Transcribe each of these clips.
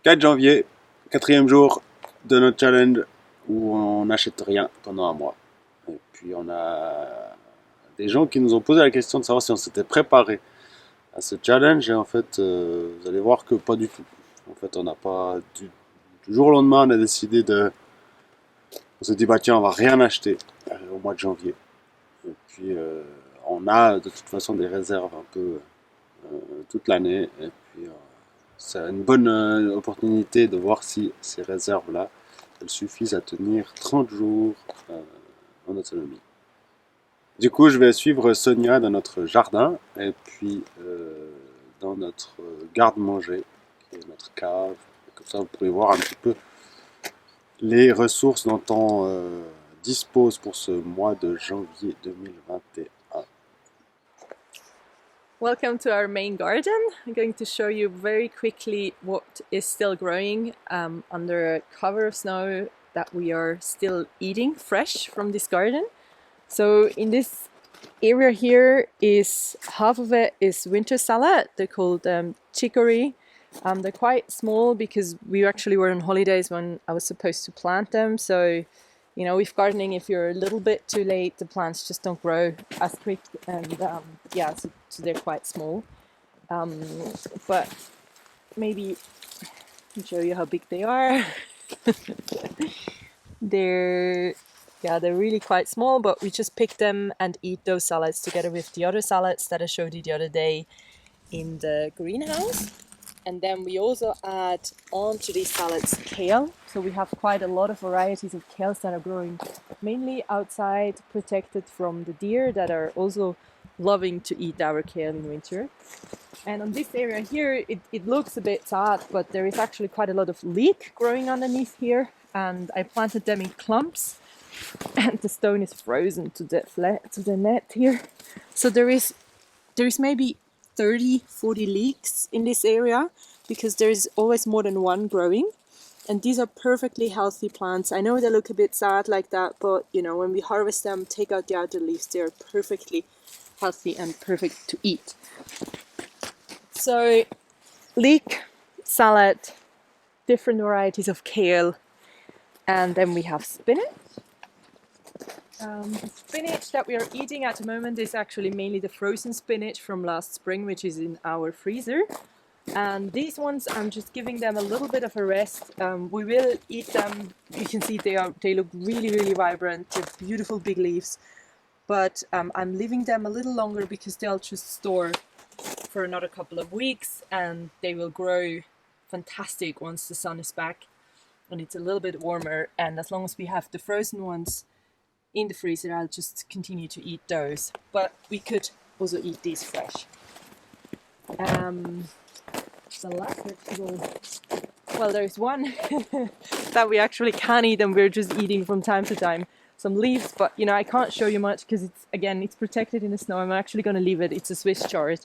4 janvier, quatrième jour de notre challenge où on n'achète rien pendant un mois. Et puis on a des gens qui nous ont posé la question de savoir si on s'était préparé à ce challenge et en fait vous allez voir que pas du tout. En fait on n'a pas du jour au lendemain on a décidé on s'est dit bah tiens on va rien acheter au mois de janvier. Et puis on a de toute façon des réserves un peu toute l'année et puis c'est une bonne opportunité de voir si ces réserves-là, elles suffisent à tenir 30 jours en autonomie. Du coup, je vais suivre Sonia dans notre jardin et puis dans notre garde-manger, qui est notre cave. Comme ça, vous pourrez voir un petit peu les ressources dont on dispose pour ce mois de janvier 2021. Welcome to our main garden. I'm going to show you very quickly what is still growing under a cover of snow that we are still eating fresh from this garden. So in this area here is half of it is winter salad. They're called chicory. They're quite small because we actually were on holidays when I was supposed to plant them. So you know, with gardening, if you're a little bit too late, the plants just don't grow as quick, and yeah, so they're quite small. But maybe I can show you how big they are. they're they're really quite small, but we just pick them and eat those salads together with the other salads that I showed you the other day in the greenhouse. And then we also add onto these salads kale. So we have quite a lot of varieties of kales that are growing mainly outside, protected from the deer that are also loving to eat our kale in winter. And on this area here, it looks a bit sad, but there is actually quite a lot of leek growing underneath here. And I planted them in clumps, and the stone is frozen to the net here. So there is maybe 30-40 leeks in this area because there is always more than one growing, and these are perfectly healthy plants. I know they look a bit sad like that, but you know, when we harvest them, take out the outer leaves, they are perfectly healthy and perfect to eat. So leek, salad, different varieties of kale, and then we have spinach. The spinach that we are eating at the moment is actually mainly the frozen spinach from last spring, which is in our freezer. And these ones, I'm just giving them a little bit of a rest. We will eat them. You can see they look really vibrant. They're beautiful big leaves. But I'm leaving them a little longer because they'll just store for another couple of weeks, and they will grow fantastic once the sun is back and it's a little bit warmer. And as long as we have the frozen ones in the freezer, I'll just continue to eat those. But we could also eat these fresh. The last vegetable, well, there's one that we actually can eat and we're just eating from time to time. Some leaves, but you know, I can't show you much because it's protected in the snow. I'm actually going to leave it. It's a Swiss chard.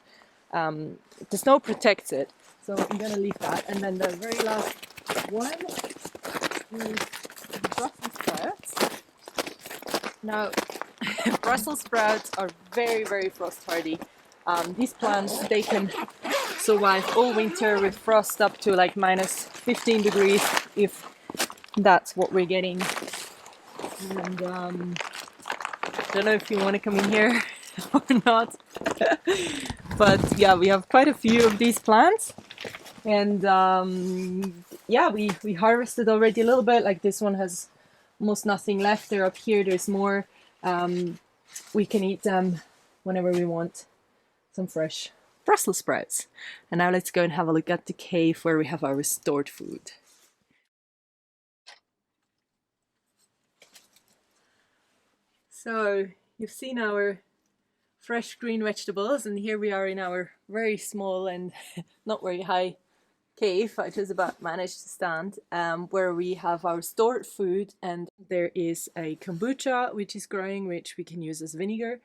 The snow protects it, so I'm going to leave that. And then the very last one is Brussels sprouts. Now, Brussels sprouts are very frost hardy. These plants, they can survive all winter with frost up to like minus 15 degrees if that's what we're getting. And I don't know if you want to come in here or not. But yeah, we have quite a few of these plants. And yeah, we harvested already a little bit. Like this one has almost nothing left. They're up here, there's more. We can eat them whenever we want. Some fresh Brussels sprouts. And now let's go and have a look at the cave where we have our stored food. So you've seen our fresh green vegetables, and here we are in our very small and not very high cave. I just about managed to stand, where we have our stored food, and there is a kombucha which is growing, which we can use as vinegar.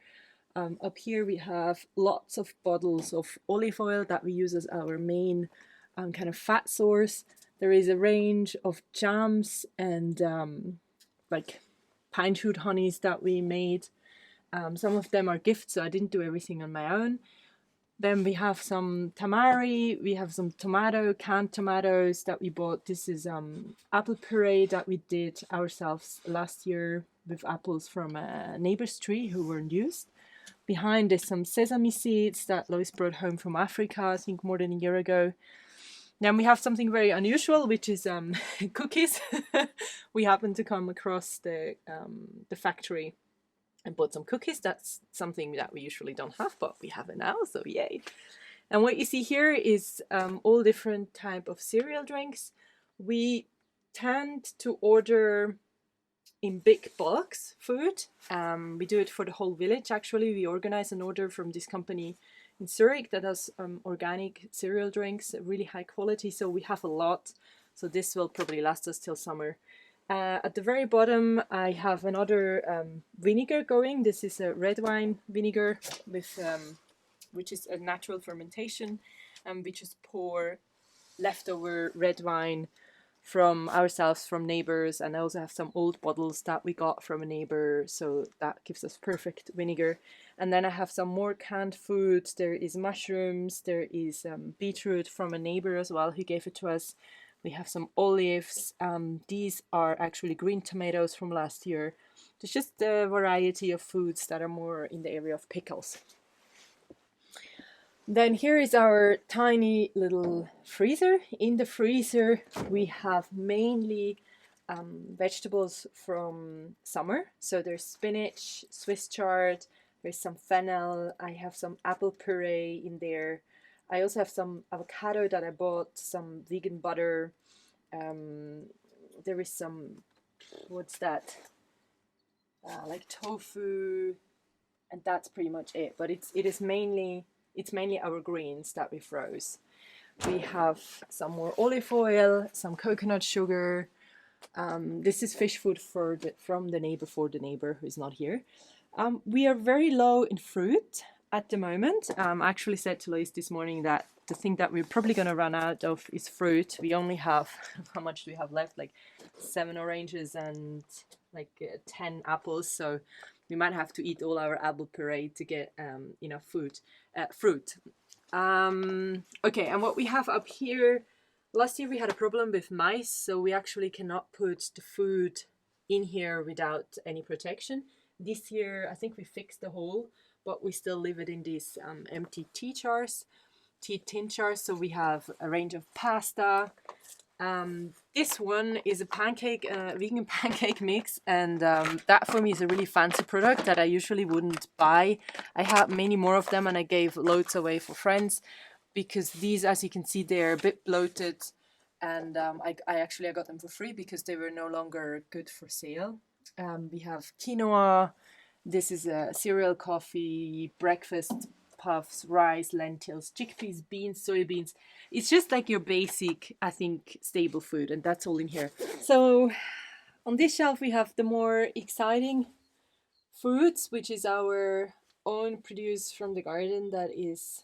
Up here we have lots of bottles of olive oil that we use as our main kind of fat source. There is a range of jams and like pine shoot honeys that we made. Some of them are gifts, so I didn't do everything on my own. Then we have some tamari, we have some canned tomatoes that we bought. This is apple puree that we did ourselves last year with apples from a neighbor's tree who weren't used. Behind is some sesame seeds that Lois brought home from Africa, I think more than a year ago. Then we have something very unusual, which is cookies. We happened to come across the factory and bought some cookies. That's something that we usually don't have, but we have it now, so yay. And what you see here is all different type of cereal drinks. We tend to order in big bulks food. We do it for the whole village, actually. We organize an order from this company in Zurich that does organic cereal drinks, really high quality, so we have a lot. So this will probably last us till summer. At the very bottom, I have another vinegar going. This is a red wine vinegar with, which is a natural fermentation. We just pour leftover red wine from ourselves, from neighbors, and I also have some old bottles that we got from a neighbor, so that gives us perfect vinegar. And then I have some more canned food. There is mushrooms, there is beetroot from a neighbor as well who gave it to us. We have some olives. These are actually green tomatoes from last year. There's just a variety of foods that are more in the area of pickles. Then here is our tiny little freezer. In the freezer we have mainly vegetables from summer. So there's spinach, Swiss chard, there's some fennel, I have some apple puree in there. I also have some avocado that I bought, some vegan butter. There is some, what's that? Like tofu, and that's pretty much it. But it's mainly our greens that we froze. We have some more olive oil, some coconut sugar. This is fish food from the neighbor for the neighbor who is not here. We are very low in fruit at the moment. I actually said to Lois this morning that the thing that we're probably going to run out of is fruit. We only have, how much do we have left? Like 7 oranges and like 10 apples. So we might have to eat all our apple puree to get enough fruit. Okay, and what we have up here, last year we had a problem with mice, so we actually cannot put the food in here without any protection. This year I think we fixed the hole, but we still leave it in these empty tin jars. So we have a range of pasta. This one is a pancake, vegan pancake mix, and that for me is a really fancy product that I usually wouldn't buy. I had many more of them and I gave loads away for friends because these, as you can see, they're a bit bloated, and I got them for free because they were no longer good for sale. We have quinoa. This is a cereal, coffee, breakfast puffs, rice, lentils, chickpeas, beans, soybeans. It's just like your basic, I think, stable food, and that's all in here. So on this shelf we have the more exciting foods, which is our own produce from the garden that is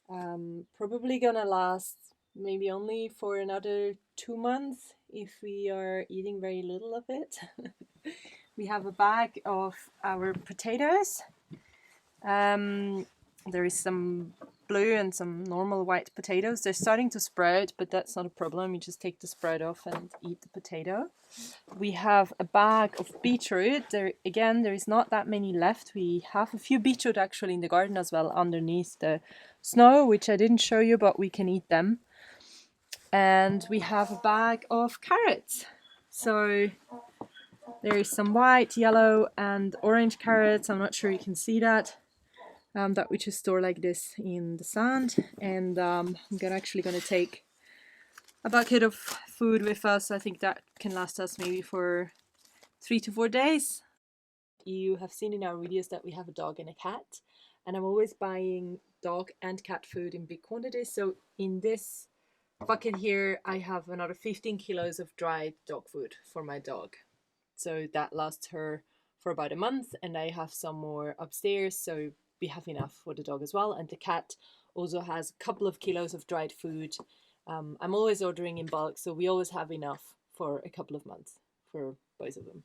probably gonna last maybe only for another 2 months if we are eating very little of it. We have a bag of our potatoes. There is some blue and some normal white potatoes. They're starting to sprout, but that's not a problem. You just take the sprout off and eat the potato. We have a bag of beetroot. There is not that many left. We have a few beetroot actually in the garden as well underneath the snow, which I didn't show you, but we can eat them. And we have a bag of carrots. So there is some white, yellow, and orange carrots. I'm not sure you can see that. That we just store like this in the sand. And I'm actually going to take a bucket of food with us. I think that can last us maybe for 3 to 4 days. You have seen in our videos that we have a dog and a cat. And I'm always buying dog and cat food in big quantities. So in this bucket here, I have another 15 kilos of dried dog food for my dog. So that lasts her for about a month, and I have some more upstairs, so we have enough for the dog as well. And the cat also has a couple of kilos of dried food. I'm always ordering in bulk, so we always have enough for a couple of months for both of them.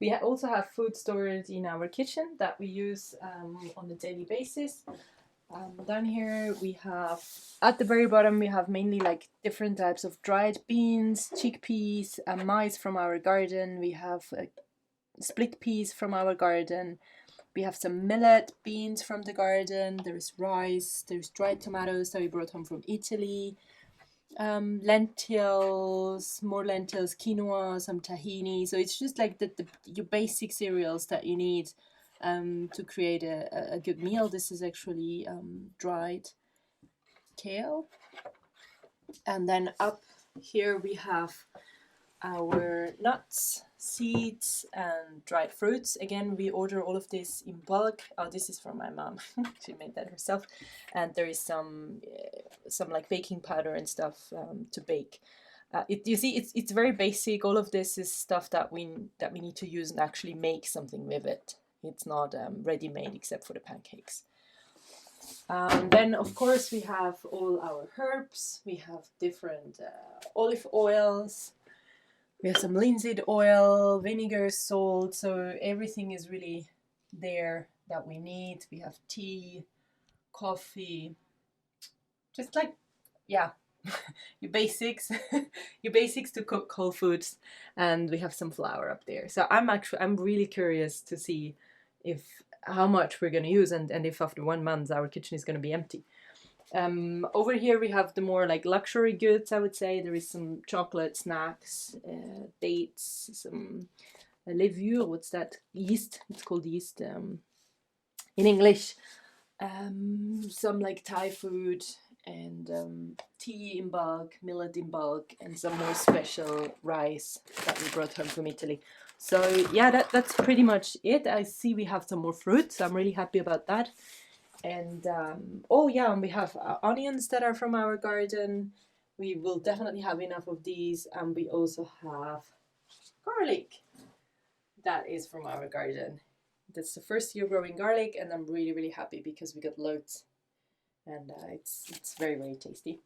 We also have food stored in our kitchen that we use on a daily basis. Down here we have, at the very bottom, we have mainly like different types of dried beans, chickpeas, maize from our garden. We have split peas from our garden. We have some millet beans from the garden. There's rice. There's dried tomatoes that we brought home from Italy. Lentils, more lentils, quinoa, some tahini. So it's just like your basic cereals that you need to create a good meal. This is actually dried kale. And then up here we have our nuts, seeds, and dried fruits. Again, we order all of this in bulk. Oh, this is from my mom. She made that herself. And there is some like baking powder and stuff to bake. You see, it's very basic. All of this is stuff that we need to use and actually make something with it. It's not ready-made except for the pancakes. Then, of course, we have all our herbs. We have different olive oils. We have some linseed oil, vinegar, salt. So everything is really there that we need. We have tea, coffee, just like, yeah, your basics, your basics to cook whole foods. And we have some flour up there. So I'm really curious to see how much we're going to use and if after 1 month our kitchen is going to be empty. Over here we have the more like luxury goods, I would say. There is some chocolate, snacks, dates, some levure, what's that? Yeast, it's called yeast in English. Some like Thai food and tea in bulk, millet in bulk, and some more special rice that we brought home from Italy. So yeah, that's pretty much it. I see we have some more fruits. I'm really happy about that. And oh yeah, and we have onions that are from our garden. We will definitely have enough of these. And we also have garlic that is from our garden. That's the first year growing garlic, and I'm really, really happy because we got loads. And it's very, very tasty.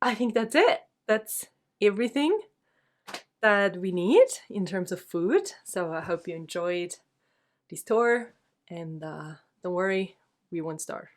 I think that's it. That's everything that we need in terms of food. So I hope you enjoyed this tour. And don't worry, we won't starve.